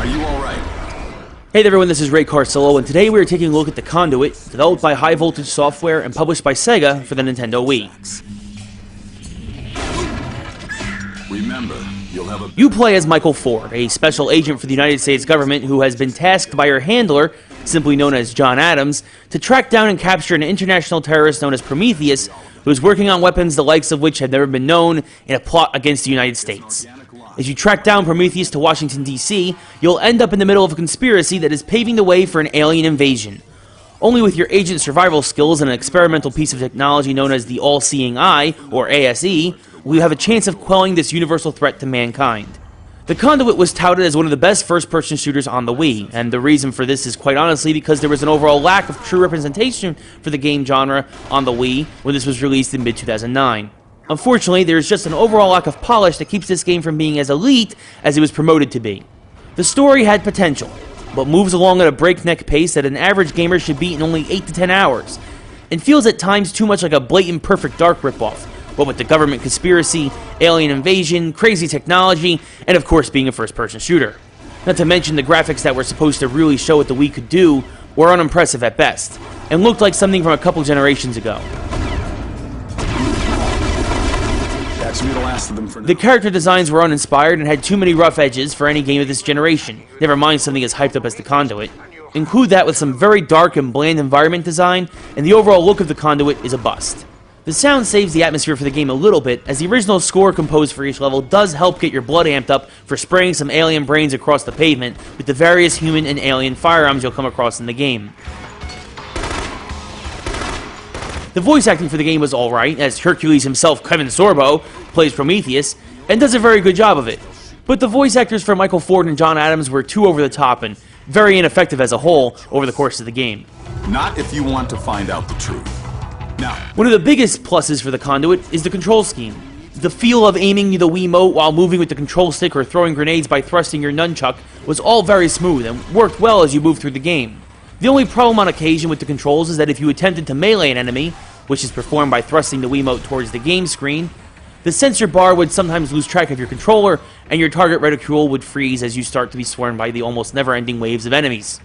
you alright? Hey there everyone, this is Ray Carcillo, and today we are taking a look at the Conduit, developed by High Voltage Software and published by Sega for the Nintendo Wii. Remember, you'll have a... You play as Michael Ford, a special agent for the United States government who has been tasked by your handler, simply known as John Adams, to track down and capture an international terrorist known as Prometheus, who is working on weapons the likes of which have never been known in a plot against the United States. As you track down Prometheus to Washington, D.C., you'll end up in the middle of a conspiracy that is paving the way for an alien invasion. Only with your agent survival skills and an experimental piece of technology known as the All-Seeing Eye, or ASE, will you have a chance of quelling this universal threat to mankind. The Conduit was touted as one of the best first-person shooters on the Wii, and the reason for this is quite honestly because there was an overall lack of true representation for the game genre on the Wii when this was released in mid-2009. Unfortunately, there is just an overall lack of polish that keeps this game from being as elite as it was promoted to be. The story had potential, but moves along at a breakneck pace that an average gamer should beat in only 8 to 10 hours, and feels at times too much like a blatant Perfect Dark ripoff, what with the government conspiracy, alien invasion, crazy technology, and of course being a first-person shooter. Not to mention the graphics that were supposed to really show what the Wii could do were unimpressive at best, and looked like something from a couple generations ago. The character designs were uninspired and had too many rough edges for any game of this generation, never mind something as hyped up as the Conduit. Include that with some very dark and bland environment design, and the overall look of the Conduit is a bust. The sound saves the atmosphere for the game a little bit, as the original score composed for each level does help get your blood amped up for spraying some alien brains across the pavement with the various human and alien firearms you'll come across in the game. The voice acting for the game was alright, as Hercules himself, Kevin Sorbo, plays Prometheus, and does a very good job of it. But the voice actors for Michael Ford and John Adams were too over the top and very ineffective as a whole over the course of the game. Not if you want to find out the truth. Now, one of the biggest pluses for the Conduit is the control scheme. The feel of aiming the Wiimote while moving with the control stick or throwing grenades by thrusting your nunchuck was all very smooth and worked well as you moved through the game. The only problem on occasion with the controls is that if you attempted to melee an enemy, which is performed by thrusting the Wiimote towards the game screen, the sensor bar would sometimes lose track of your controller, and your target reticule would freeze as you start to be swarmed by the almost never-ending waves of enemies.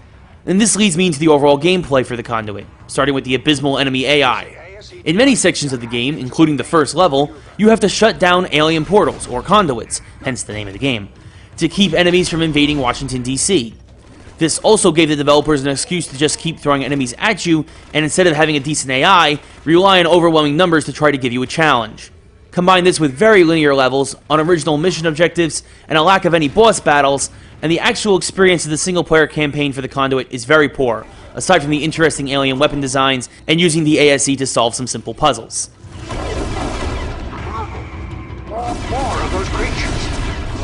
And this leads me into the overall gameplay for the Conduit, starting with the abysmal enemy AI. In many sections of the game, including the first level, you have to shut down alien portals, or conduits, hence the name of the game, to keep enemies from invading Washington, D.C. This also gave the developers an excuse to just keep throwing enemies at you, and instead of having a decent AI, rely on overwhelming numbers to try to give you a challenge. Combine this with very linear levels, unoriginal mission objectives, and a lack of any boss battles, and the actual experience of the single-player campaign for the Conduit is very poor, aside from the interesting alien weapon designs and using the ASE to solve some simple puzzles. More of those creatures.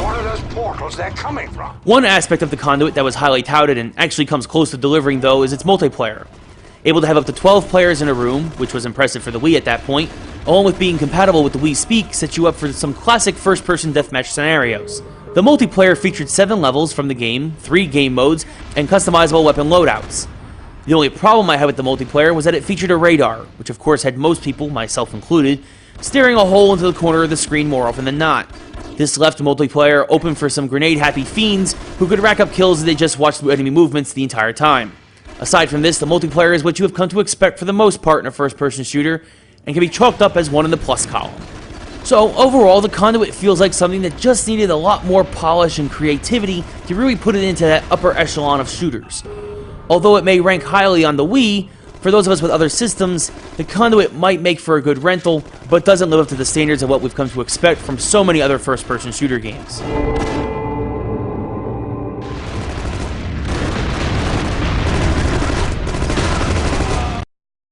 One of those portals they're coming from. One aspect of the Conduit that was highly touted and actually comes close to delivering, though, is its multiplayer. Able to have up to 12 players in a room, which was impressive for the Wii at that point, along with being compatible with the Wii Speak, sets you up for some classic first-person deathmatch scenarios. The multiplayer featured 7 levels from the game, 3 game modes, and customizable weapon loadouts. The only problem I had with the multiplayer was that it featured a radar, which of course had most people, myself included, staring a hole into the corner of the screen more often than not. This left multiplayer open for some grenade-happy fiends who could rack up kills as they just watched through enemy movements the entire time. Aside from this, the multiplayer is what you have come to expect for the most part in a first-person shooter, and can be chalked up as one in the plus column. So overall, the Conduit feels like something that just needed a lot more polish and creativity to really put it into that upper echelon of shooters. Although it may rank highly on the Wii, for those of us with other systems, the Conduit might make for a good rental, but doesn't live up to the standards of what we've come to expect from so many other first-person shooter games.